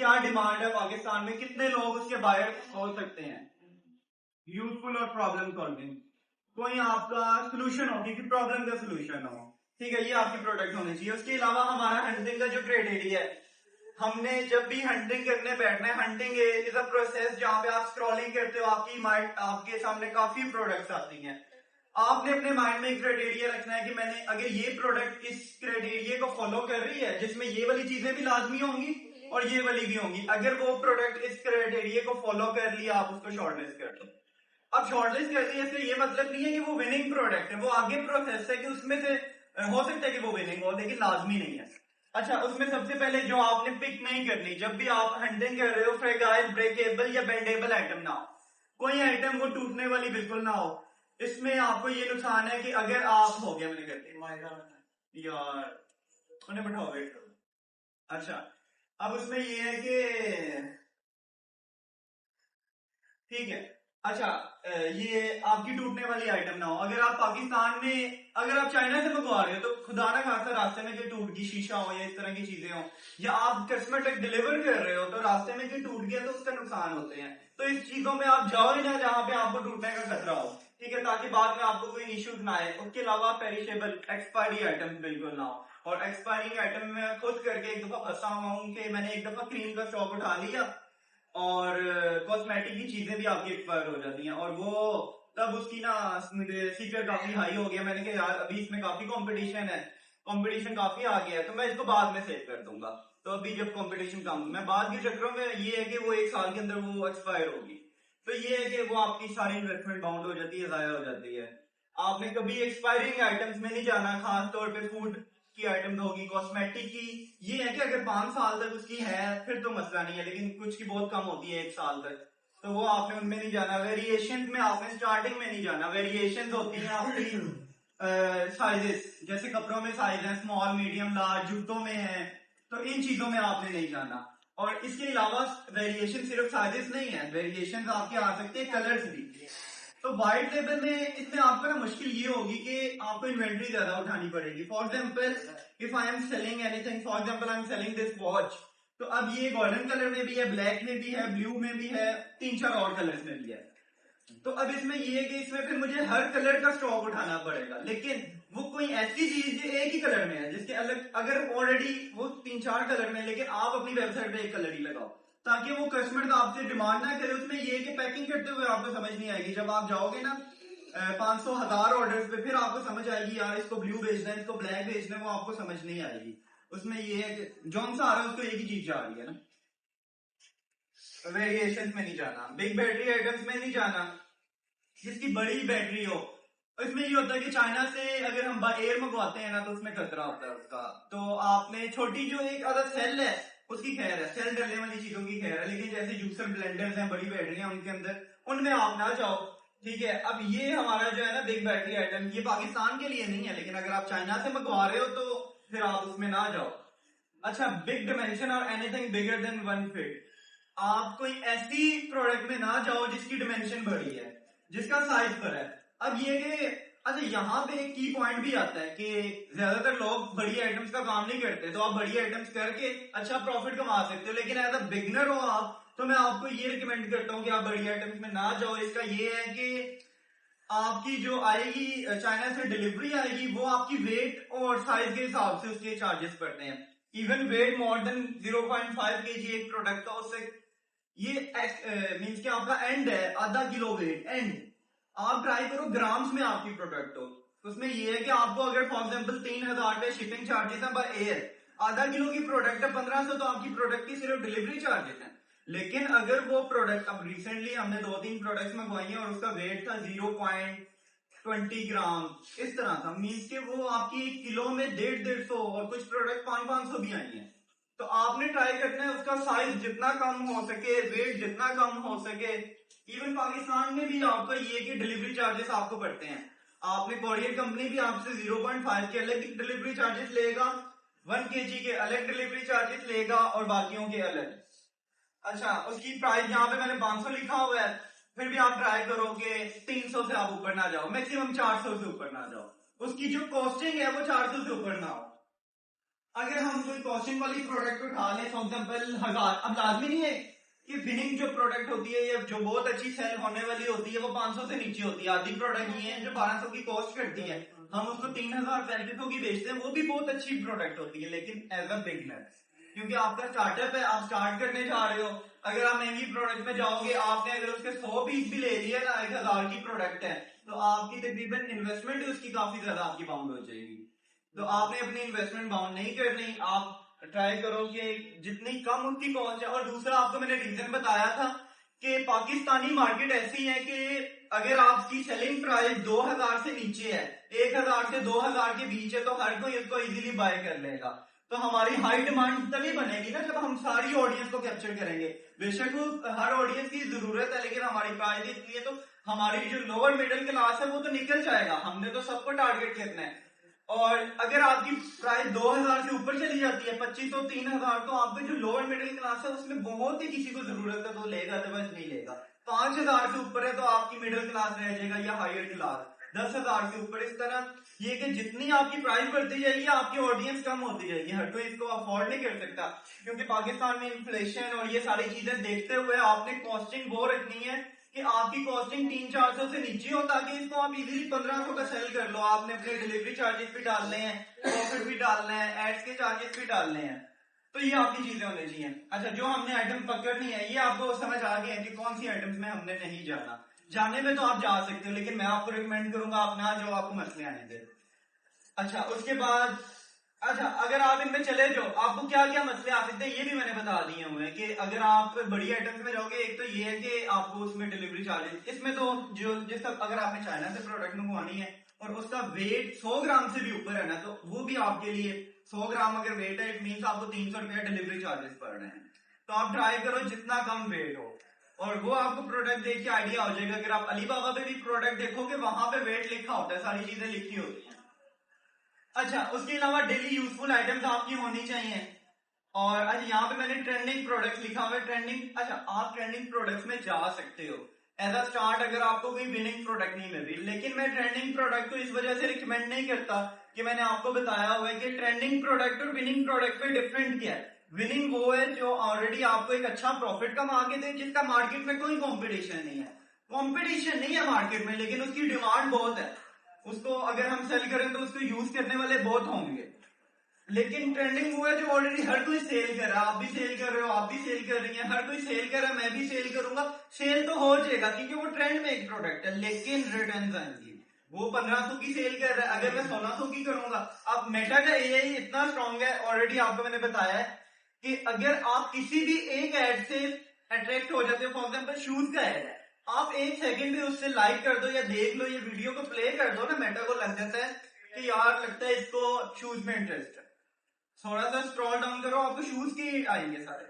کیا ڈیمانڈ ہے پاکستان میں, کتنے لوگ اس کے بائر ہو سکتے ہیں. یوزفل اور پرابلم سالونگ, کوئی آپ کا سولوشن ہو, کسی پرابلم کا سولوشن ہو, ٹھیک ہے, یہ آپ کی پروڈکٹ ہونی چاہیے. اس کے علاوہ ہمارا ہنٹنگ کا جو کرائٹیریا ہے, ہم نے جب بھی ہنٹنگ کرنے بیٹھنا ہے, ہنٹنگ از اے پروسیس جہاں پہ آپ اسکرولنگ کرتے ہو, آپ کی مائنڈ, آپ کے سامنے کافی پروڈکٹس آتی ہیں. آپ نے اپنے مائنڈ میں ایک کرائٹیریا رکھنا ہے کہ میں نے اگر یہ پروڈکٹ اس کرائٹیریا کو فالو کر رہی ہے جس میں یہ والی چیزیں بھی لازمی ہوں گی اور یہ والی بھی ہوں گی, اگر وہ پروڈکٹ اس کرائٹیریا کو فالو کر لیا آپ اس کو شارٹ لسٹ کر دو. اب شارٹ لسٹ کرتے ہیں اس سے یہ مطلب نہیں ہے کہ وہ وننگ پروڈکٹ ہے, وہ آگے پروسیس ہے کہ اس میں سے ہو سکتا ہے کہ وہ وننگ ہو لیکن لازمی نہیں ہے. اچھا, اس میں سب سے پہلے جو آپ نے پک نہیں کرنی جب بھی آپ ہنٹنگ کر رہے ہو, فریگائل, بریکیبل یا بینڈیبل آئٹم نہ ہو. کوئی آئٹم وہ ٹوٹنے والی بالکل نہ ہو. اس میں آپ کو یہ نقصان ہے کہ اگر آپ ہو گیا, میں نے کرتے یار انہیں بٹھاؤ ویٹ کرو. اچھا, اب اس میں یہ ہے کہ ٹھیک ہے, اچھا یہ آپ کی ٹوٹنے والی آئٹم نہ ہو. اگر آپ پاکستان میں, اگر آپ چائنا سے منگوا رہے ہو تو خدا نہ خاصا راستے میں کوئی ٹوٹ گئی شیشہ ہو یا اس طرح کی چیزیں ہوں, یا آپ کسٹمر تک ڈیلیور کر رہے ہو تو راستے میں کوئی ٹوٹ گیا تو اس کا نقصان ہوتے ہیں. تو اس چیزوں میں آپ جاؤ ہی نہ جہاں پہ آپ کو ٹوٹنے کا خطرہ ہو, ٹھیک ہے, تاکہ بعد میں آپ کو کوئی ایشوز نہ آئے. اس کے علاوہ پیریشیبل, ایکسپائری آئٹم بالکل نہ ہو. اور ایکسپائرنگ آئٹم میں خود کر کے ایک دفعہ پھنسا ہوا ہوں کہ میں نے ایک دفعہ کریم کا اسٹاک اٹھا لیا اور کاسمیٹک کی چیزیں بھی آپ کی ایکسپائر ہو جاتی ہیں, اور وہ تب اس کی نا سیکر کافی ہائی ہو گیا. میں نے کہا یار ابھی اس میں کافی کمپٹیشن ہے, کمپٹیشن کافی آ گیا ہے تو میں اس کو بعد میں سیو کر دوں گا. تو ابھی جب کمپٹیشن کم, میں بعد کے چکروں میں یہ ہے کہ وہ ایک سال کے اندر وہ ایکسپائر ہوگی, تو یہ ہے کہ وہ آپ کی ساری انویسٹمنٹ باؤنڈ ہو جاتی ہے, ضائع ہو جاتی ہے. آپ نے کبھی ایکسپائرنگ آئٹمس میں نہیں جانا, خاص طور پہ فوڈ کی آئٹم ہوگی, کاسمیٹک کی. یہ ہے کہ اگر 5 سال تک اس کی ہے پھر تو مسئلہ نہیں ہے, لیکن کچھ کی بہت کم ہوتی ہے 1 سال تک, تو وہ آپ نے ان میں نہیں جانا. ویریشن میں آپ نے سٹارٹنگ میں نہیں جانا. ویریشن ہوتی ہیں آپ کی سائزز, جیسے کپڑوں میں سائز ہیں اسمال, میڈیم, لارج, جوتوں میں ہیں, تو ان چیزوں میں آپ نے نہیں جانا. اور اس کے علاوہ ویریشن صرف سائزز نہیں ہے, ویریشن آپ کے آ سکتے ہیں کلرز بھی. تو وائٹ لیبل میں اس میں آپ کو نا مشکل یہ ہوگی کہ آپ کو انوینٹری زیادہ اٹھانی پڑے گی. For example if I am selling anything, for example I am selling this watch, تو اب یہ گولڈن کلر میں بھی ہے, بلیک میں بھی ہے, بلیو میں بھی ہے, 3-4 اور کلرز میں بھی ہے. تو اب اس میں یہ ہے کہ اس میں پھر مجھے ہر کلر کا اسٹاک اٹھانا پڑے گا, لیکن وہ کوئی ایسی چیز جو ایک ہی کلر میں ہے جس کے الگ, اگر آلریڈی وہ 3-4 کلر میں, لیکن آپ اپنی ویب سائٹ پہ ایک کلر ہی لگاؤ تاکہ وہ کسٹمر آپ سے ڈیمانڈ نہ کرے. اس میں یہ کہ پیکنگ کرتے ہوئے آپ کو سمجھ نہیں آئے گی, جب آپ جاؤ گے نا 500,000 آرڈر پہ پھر آپ کو سمجھ آئے گی یار اس کو بلیو بھیجنا ہے, اس کو بلیک بھیجنا ہے, وہ آپ کو سمجھ نہیں آئے گی. اس میں یہ ہے کہ جون سا آ رہا ہے اس کو ایک ہی چیز جا رہی ہے نا. ویریشن میں نہیں جانا, بگ بیٹری آئٹمس میں نہیں جانا جس کی بڑی بیٹری ہو. اس میں یہ ہوتا ہے کہ چائنا سے اگر ہم ایئر منگواتے ہیں نا تو اس میں خطرہ ہوتا ہے اس کا. تو آپ نے چھوٹی جو ایک عدد سیل ہے اس کی خیر ہے, سیل ڈلنے والی چیزوں کی خیر ہے, لیکن جیسے جوسر بلینڈرز ہیں, بڑی بیٹریاں ان کے اندر, ان میں آپ نہ جاؤ, ٹھیک ہے. اب یہ ہمارا جو ہے نا بگ بیٹری آئٹم, یہ پاکستان کے لیے نہیں ہے, لیکن اگر آپ چائنا سے منگوا رہے ہو تو پھر آپ اس میں نہ جاؤ. اچھا, بگ ڈائمینشن اور اینی تھنگ بگر دین 1 فٹ, آپ کوئی ایسی پروڈکٹ میں نہ جاؤ جس کی ڈائمینشن بڑی ہے, جس کا سائز بڑا ہے. اب یہ کہ اچھا یہاں پہ ایک کی پوائنٹ بھی آتا ہے کہ زیادہ تر لوگ بڑی آئٹمس کا کام نہیں کرتے, تو آپ بڑی آئٹمس کر کے اچھا پروفٹ کما سکتے ہو, لیکن ایز اے بگنر ہو آپ تو میں آپ کو یہ ریکمینڈ کرتا ہوں کہ آپ بڑی آئٹمس میں نہ جاؤ. اس کا یہ ہے کہ آپ کی جو آئے گی چائنا سے ڈلیوری آئے گی وہ آپ کی ویٹ اور سائز کے حساب سے اس کے چارجز پڑتے ہیں. ایون ویٹ مور دین 0.5 kg ایک پروڈکٹ کا, اس سے یہ مینس کہ آپ کا اینڈ ہے ½ کلو ویٹ اینڈ. آپ ٹرائی کرو گرامز میں آپ کی پروڈکٹ ہو, اس میں یہ ہے کہ آپ کو اگر فار ایگزامپل 3,000 پہ شپنگ چارجز ہیں بائی ایئر, ½ کلو کی پروڈکٹ ہے 1500, تو آپ کی پروڈکٹ کی صرف ڈلیوری چارجز ہیں. لیکن اگر وہ پروڈکٹ, اب ریسنٹلی ہم نے 2-3 پروڈکٹس منگوائی ہیں اور اس کا ویٹ تھا 0.20 گرام, اس طرح تھا, مینس کہ وہ آپ کی کلو میں 150 اور کچھ پروڈکٹ 500 بھی آئی ہیں. تو آپ نے ٹرائی کرنا ہے اس کا سائز جتنا کم ہو سکے, ویٹ جتنا کم ہو سکے. ایون پاکستان میں بھی آپ کا یہ کہ ڈلیوری چارجز آپ کو پڑتے ہیں, آپ نے کوریئر کمپنی بھی آپ سے 0.5 کے الگ ڈلیوری چارجز لے گا, 1 kg کے الگ ڈلیوری چارجز لے گا اور باقیوں کے الگ. اچھا, اس کی پرائس یہاں پہ میں نے 500 لکھا ہوا ہے, پھر بھی آپ ٹرائی کرو کہ 300 سے آپ اوپر نہ جاؤ, میکسیمم 400 سے اوپر نہ جاؤ, اس کی جو کاسٹنگ ہے وہ 400 سے اوپر نہ ہو. اگر ہم کوئی کاسٹنگ والی پروڈکٹ اٹھا لیں فار ایگزامپل 1000، اب لازمی نہیں ہے کہ وننگ جو پروڈکٹ ہوتی ہے یا جو بہت اچھی سیل ہونے والی ہوتی ہے وہ 500 سے نیچے ہوتی ہے. آدھی پروڈکٹ یہ ہے جو 1200 کی کاسٹ کرتی ہے, ہم اس کو 3000 3500 کی بیچتے ہیں, وہ بھی بہت اچھی پروڈکٹ ہوتی ہے. لیکن ایز اے بگنر, کیونکہ آپ کا اسٹارٹ اپ ہے, آپ اسٹارٹ کرنے جا رہے ہو, اگر آپ مہنگی پروڈکٹ میں جاؤ گے, آپ نے اگر اس کے 100 پیس بھی لے لیے نا, 1000 کی پروڈکٹ ہے, تو آپ کی تقریباً انویسٹمنٹ اس کی کافی زیادہ آپ کی باؤنڈ ہو جائے گی. تو آپ نے اپنی انویسٹمنٹ باؤنڈ نہیں کرنی, آپ ٹرائی کرو کہ جتنی کم اس کی کاسٹ ہے. اور دوسرا آپ کو میں نے ریزن بتایا تھا کہ پاکستانی مارکیٹ ایسی ہے کہ اگر آپ کی سیلنگ پرائس 2000 سے نیچے ہے, 1000 سے 2000 کے بیچ ہے, تو ہر کوئی اس کو ایزیلی بائی کر لے گا. تو ہماری ہائی ڈیمانڈ تبھی بنے گی نا جب ہم ساری آڈینس کو کیپچر کریں گے. بے شک وہ ہر آڈینس کی ضرورت ہے, لیکن ہماری پرائز اتنی ہے تو ہماری جو لوور مڈل کلاس ہے وہ تو نکل جائے گا. ہم نے تو سب کو ٹارگیٹ کرنا ہے. اور اگر آپ کی پرائز 2000 سے اوپر چلی جاتی ہے, 2500 3000, تو آپ کا جو لوور مڈل کلاس ہے اس میں بہت ہی کسی کو ضرورت ہے تو لے گا, ادروائز نہیں لے گا. 5000 سے اوپر ہے تو آپ کی مڈل کلاس رہ جائے گا یا ہائر کلاس. 10,000 سے اوپر, اس طرح یہ کہ جتنی آپ کی پرائز بڑھتی جائے گی آپ کی آڈینس کم ہوتی جائے گی. ہر کوئی اس کو افورڈ نہیں کر سکتا, کیونکہ پاکستان میں انفلیشن اور یہ ساری چیزیں دیکھتے ہوئے آپ نے کاسٹنگ وہ رکھنی ہے کہ آپ کی کاسٹنگ 300-400 سے نیچے ہو, تاکہ اس کو آپ ایزیلی 1500 کا سیل کر لو. آپ نے اپنے ڈلیوری چارجز بھی ڈالنے ہیں, پروفٹ بھی ڈالنا ہے, ایڈس کے چارجز بھی ڈالنے ہیں. تو یہ آپ کی چیزیں ہونے چاہیے. اچھا, جو ہم نے آئٹم پکڑنی ہے, یہ آپ کو سمجھ آ گیا ہے کہ کون سی آئٹمس میں ہم نے نہیں جانا. جانے میں تو آپ جا سکتے ہو, لیکن میں آپ کو ریکمینڈ کروں گا آپ نہ جو آپ کو مسئلے آنے دے. اچھا, اس کے بعد اچھا اگر آپ ان میں چلے جاؤ, آپ کو کیا کیا مسئلے آ سکتے ہیں یہ بھی میں نے بتا دیے ہوئے ہیں. کہ اگر آپ بڑی آئٹمس میں جاؤ گے, ایک تو یہ ہے کہ آپ کو اس میں ڈلیوری چارجز, اس میں تو جو جس اگر آپ نے چائنا سے پروڈکٹ منگوانی ہے اور اس کا ویٹ 100 گرام سے بھی اوپر ہے نا, تو وہ بھی آپ کے لیے 100 گرام اگر ویٹ ہے, اٹ مینس آپ کو 300 روپیہ ڈلیوری چارجز پڑ رہے ہیں. تو آپ ٹرائی کرو جتنا کم ویٹ ہو, اور وہ آپ کو پروڈکٹ دیکھ کے آئیڈیا ہو جائے گا. اگر آپ علی بابا پہ بھی پروڈکٹ دیکھو گے, وہاں پہ ویٹ لکھا ہوتا ہے, ساری چیزیں لکھی ہوتی ہیں. اچھا, اس کے علاوہ ڈیلی یوزفل آئٹمس آپ کی ہونی چاہیے. اور اچھا, یہاں پہ میں نے ٹرینڈنگ پروڈکٹس لکھا ہوا ہے. ٹرینڈنگ, اچھا آپ ٹرینڈنگ پروڈکٹس میں جا سکتے ہو ایز اے اسٹارٹ اگر آپ کو کوئی وننگ پروڈکٹ نہیں مل رہی. لیکن میں ٹرینڈنگ پروڈکٹ کو اس وجہ سے ریکمینڈ نہیں کرتا کہ میں نے آپ کو بتایا ہوا ہے کہ ٹرینڈنگ پروڈکٹ اور وننگ پروڈکٹ میں ڈفرنٹ کیا ہے. وننگ وہ ہے جو آلریڈی آپ کو ایک اچھا پروفٹ کما کے دے, جس کا مارکیٹ میں کوئی کمپٹیشن نہیں ہے. کمپٹیشن نہیں ہے مارکیٹ میں, لیکن اس کی ڈیمانڈ بہت ہے. اس کو اگر ہم سیل کریں تو اس کو یوز کرنے والے بہت ہوں گے. لیکن ٹرینڈنگ وہ ہے جو آلریڈی ہر کوئی سیل کر رہا ہے, آپ بھی سیل کر رہے ہو, آپ بھی سیل کر رہی ہیں, ہر کوئی سیل کر رہا ہے, میں بھی سیل کروں گا. سیل تو ہو جائے گا کیونکہ وہ ٹرینڈ میں ایک پروڈکٹ ہے, لیکن ریٹرنز آئیں گی. وہ 1500 کی سیل کر رہا ہے, اگر میں 1600 کی کروں گا. اب میٹا کا اے آئی اتنا اسٹرانگ ہے, آلریڈی آپ کو میں نے بتایا ہے کہ اگر آپ کسی بھی ایک ایڈ سے اٹریکٹ ہو جاتے ہو, فار ایگزامپل شوز کا ایڈ ہے, آپ ایک سیکنڈ بھی اس سے لائک کر دو یا دیکھ لو, یہ ویڈیو کو پلے کر دو نا, میٹا کو لگ جاتا ہے کہ یار لگتا ہے اس کو شوز میں انٹرسٹ ہے. تھوڑا سا اسکرول ڈاؤن کرو, آپ کو شوز کی آئیں گے سارے.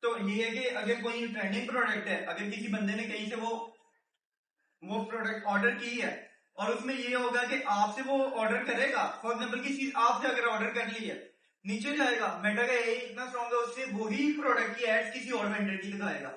تو یہ ہے کہ اگر کوئی ٹرینڈنگ پروڈکٹ ہے, اگر کسی بندے نے کہیں سے وہ پروڈکٹ آرڈر کی ہے, اور اس میں یہ ہوگا کہ آپ سے وہ آرڈر کرے گا, فار ایگزامپل کسی آپ سے اگر آرڈر کر لی ہے, نیچے جائے گا, میٹا کا اتنا اسٹرانگ ہے, اس سے وہی پروڈکٹ کی ایڈ کسی اور وینڈر کی دکھائے گا,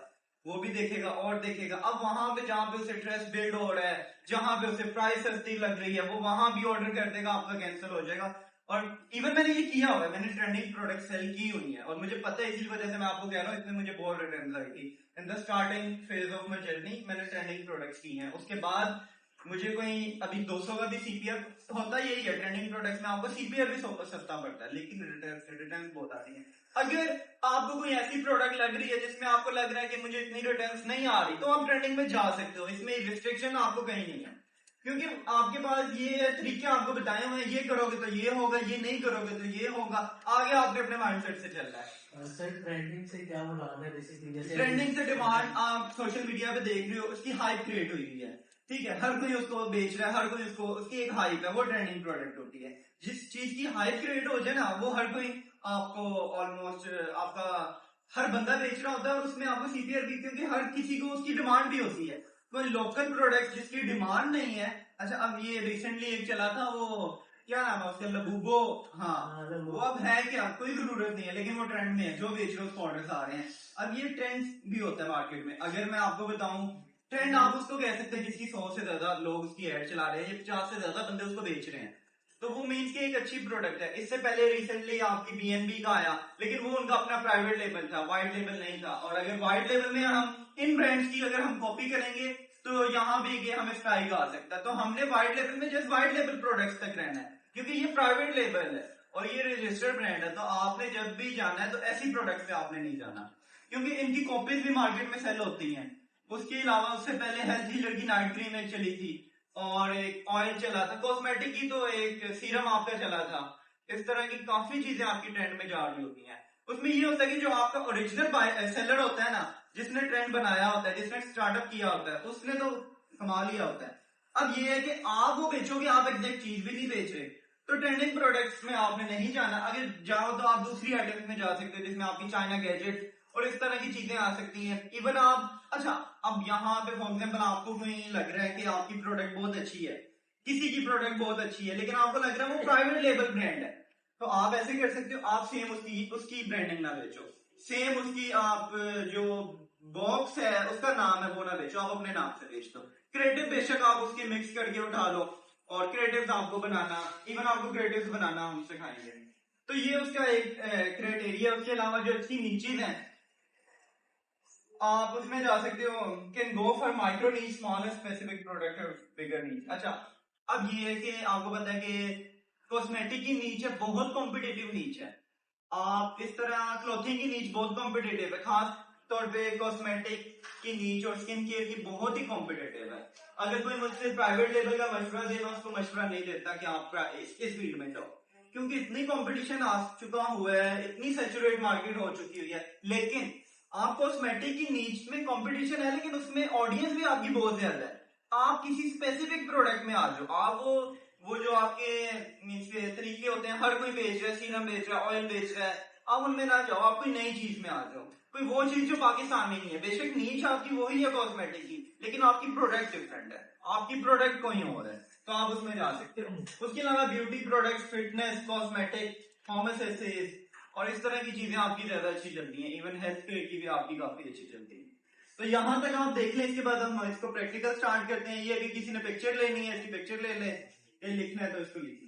وہ بھی دیکھے گا اور دیکھے گا. اب وہاں پہ جہاں پہ اسے ٹرسٹ بلڈ ہو رہا ہے, جہاں پہ اسے پرائس سستی لگ رہی ہے, وہ وہاں بھی آرڈر کر دے گا, آپ کا کینسل ہو جائے گا. اور ایون میں نے یہ کیا ہوا ہے, میں نے ٹرینڈنگ پروڈکٹ سیل کی ہوئی ہے, اور مجھے پتہ ہے, اسی وجہ سے میں آپ کو کہہ رہا ہوں, اس میں مجھے بہت ریٹرنز آئی تھی in the starting phase of my journey. میں نے ٹرینڈنگ پروڈکٹس کی ہیں. اس کے بعد مجھے کوئی ابھی 200 کا بھی سی پی آر ہوتا یہی ہے, ٹرینڈنگ پروڈکٹس میں آپ کو سی پی آر بھی سستا پڑتا ہے, لیکن ریٹرنز بہت آتی ہیں. اگر آپ کو کوئی ایسی پروڈکٹ لگ رہی ہے جس میں آپ کو لگ رہا ہے کہ مجھے اتنی ریٹرنز نہیں آ رہی, تو آپ ٹرینڈنگ میں جا سکتے ہو. اس میں ریسٹرکشن آپ کو کہیں نہیں ہے, کیونکہ آپ کے پاس یہ طریقے آپ کو بتائے ہوئے ہیں, یہ کرو گے تو یہ ہوگا, یہ نہیں کرو گے تو یہ ہوگا. آگے آپ نے اپنے مائنڈ سیٹ سے چلنا ہے. سر ٹرینڈنگ سے کیا مراد ہے بیسیکلی؟ جیسے ٹرینڈنگ سے ڈیمانڈ آپ سوشل میڈیا پہ دیکھ رہے ہو, اس کی ہائپ کریٹ ہوئی ہوئی ہے, ٹھیک ہے, ہر کوئی اس کو بیچ رہا ہے, ہر کوئی اس کی ایک ہائپ ہے, وہ ٹرینڈنگ پروڈکٹ ہوتی ہے. جس چیز کی ہائپ کریٹ ہو جائے نا, وہ ہر کوئی آپ کو آلموسٹ آپ کا ہر بندہ بیچ رہا ہوتا ہے, اور اس میں آپ کو سی پی آر بھی, کیونکہ ہر کسی کو اس کی ڈیمانڈ بھی ہوتی ہے. کوئی لوکل پروڈکٹ جس کی ڈیمانڈ نہیں ہے. اچھا, اب یہ ریسنٹلی ایک چلا تھا, وہ کیا نام ہے اس کا, لبوبو, ہاں وہ اب ہے کیا, کوئی ضرورت نہیں ہے, لیکن وہ ٹرینڈ میں ہے, جو بیچ رہے اس کو آرڈرز آ رہے ہیں. اب یہ ٹرینڈ بھی ہوتا ہے مارکیٹ میں. اگر میں آپ کو بتاؤں ٹرینڈ, آپ اس کو کہہ سکتے ہیں جس کی 100 سے زیادہ لوگ اس کی ایڈ چلا رہے ہیں, یا 50 سے زیادہ بندے اس کو بیچ رہے ہیں. تو وہ مینس کہ ایک اچھی پروڈکٹ ہے. اس سے پہلے ریسنٹلی آپ کی BNB کا آیا, لیکن وہ ان کا اپنا پرائیویٹ لیبل تھا, وائٹ لیبل نہیں تھا. اور اگر وائٹ لیبل میں ہم ان برانڈز کی اگر ہم کاپی کریں گے تو یہاں بھی کہ ہمیں اسٹرائک آ سکتا ہے. تو ہم نے وائٹ لیبل میں جسٹ وائٹ لیبل پروڈکٹس تک رہنا ہے, کیونکہ یہ پرائیویٹ لیبل ہے اور یہ رجسٹرڈ برانڈ ہے. تو آپ نے جب بھی جانا ہے تو ایسی پروڈکٹس پہ آپ نے نہیں جانا, کیونکہ ان کی کاپیز بھی مارکیٹ میں سیل ہوتی ہیں. اس کے علاوہ اس سے پہلے ہیلتھ ہیلر کی نائٹ کریم ایک چلی تھی, اور ایک آئل چلا تھا, کاسمیٹک کی تو ایک سیرم آپ کا چلا تھا. اس طرح کی کافی چیزیں آپ کی ٹرینڈ میں جا رہی ہوتی ہیں. اس میں یہ ہوتا ہے کہ جو آپ کا اوریجنل سیلر ہوتا ہے نا, جس نے ٹرینڈ بنایا ہوتا ہے, جس نے اسٹارٹ اپ کیا ہوتا ہے, اس نے تو کما لیا ہوتا ہے. اب یہ ہے کہ آپ وہ بیچو گے, آپ ایگزیکٹ چیز بھی نہیں بیچ رہے, تو ٹرینڈنگ پروڈکٹس میں آپ نے نہیں جانا. اگر جاؤ تو آپ دوسری آئٹمس میں جا سکتے ہیں, جس میں آپ کی چائنا گیجٹ اور اس طرح کی چیزیں آ سکتی ہیں. ایون آپ اچھا اب یہاں پہ فار ایگزامپل آپ کو کہیں لگ رہا ہے کہ آپ کی پروڈکٹ بہت اچھی ہے, کسی کی پروڈکٹ بہت اچھی ہے, لیکن آپ کو لگ رہا ہے وہ پرائیویٹ لیبل برانڈ ہے, تو آپ ایسے کر سکتے ہو, آپ سیم اس کی برانڈنگ نہ بیچو, سیم اس کی آپ جو باکس ہے اس کا نام ہے وہ نہ بیچو, آپ اپنے نام سے بیچ دو. کریٹو بے شک آپ اس کی مکس کر کے اٹھا لو, اور کریٹوز آپ کو بنانا, ایون آپ کو کریٹوز بنانا ہم سکھائیں گے. تو یہ اس کا ایک کرائٹیریا. اس کے علاوہ جو اچھی نیچز ہیں آپ اس میں جا سکتے ہو, can go for micro niche, small specific product اور بگر نیچ. اچھا اب یہ ہے کہ آپ کو پتا ہے کہ کاسمیٹک کی نیچ ہے, بہت کمپٹیٹیو نیچ ہے. آپ اس طرح کلوتھنگ کی نیچ بہت کمپٹیٹیو ہے, خاص طور پہ کاسمیٹک کی نیچ اور اسکن کیئر کی بہت ہی کمپٹیٹیو ہے. اگر کوئی مجھ سے پرائیویٹ لیبل کا مشورہ دے, میں اس کو مشورہ نہیں دیتا کہ آپ اس فیلڈ میں جاؤ, کیونکہ اتنی کمپٹیشن آ چکا ہوا ہے, اتنی سیچوریٹ مارکیٹ ہو چکی ہوئی ہے. لیکن آپ کاسمیٹک کی نیچ میں کمپٹیشن ہے, لیکن اس میں آڈینس بھی آپ کی بہت زیادہ ہے. آپ کسی اسپیسیفک پروڈکٹ میں آ جاؤ, آپ وہ جو آپ کے طریقے ہوتے ہیں, ہر کوئی بیچ رہا ہے, سیرم بیچ رہا ہے, آئل بیچ رہا ہے, آپ ان میں نہ جاؤ, آپ کوئی نئی چیز میں آ جاؤ, کوئی وہ چیز جو پاکستان میں نہیں ہے. بے شک نیچ آپ کی وہی ہے کاسمیٹک کی, لیکن آپ کی پروڈکٹ ڈفرنٹ ہے, آپ کی پروڈکٹ کوئی اور ہے, تو آپ اس میں جا سکتے ہو. اس کے علاوہ beauty products, fitness, cosmetic, home accessories اور اس طرح کی چیزیں آپ کی زیادہ اچھی چلتی ہیں. ایون ہیلتھ کیئر کی بھی آپ کی کافی اچھی چلتی ہے. تو یہاں تک آپ دیکھ لیں, اس کے بعد ہم اس کو پریکٹیکل سٹارٹ کرتے ہیں. یہ کہ کسی نے پکچر لینی ہے, اس کی پکچر لے لیں, یہ لکھنا ہے تو اس کو لکھ لیں.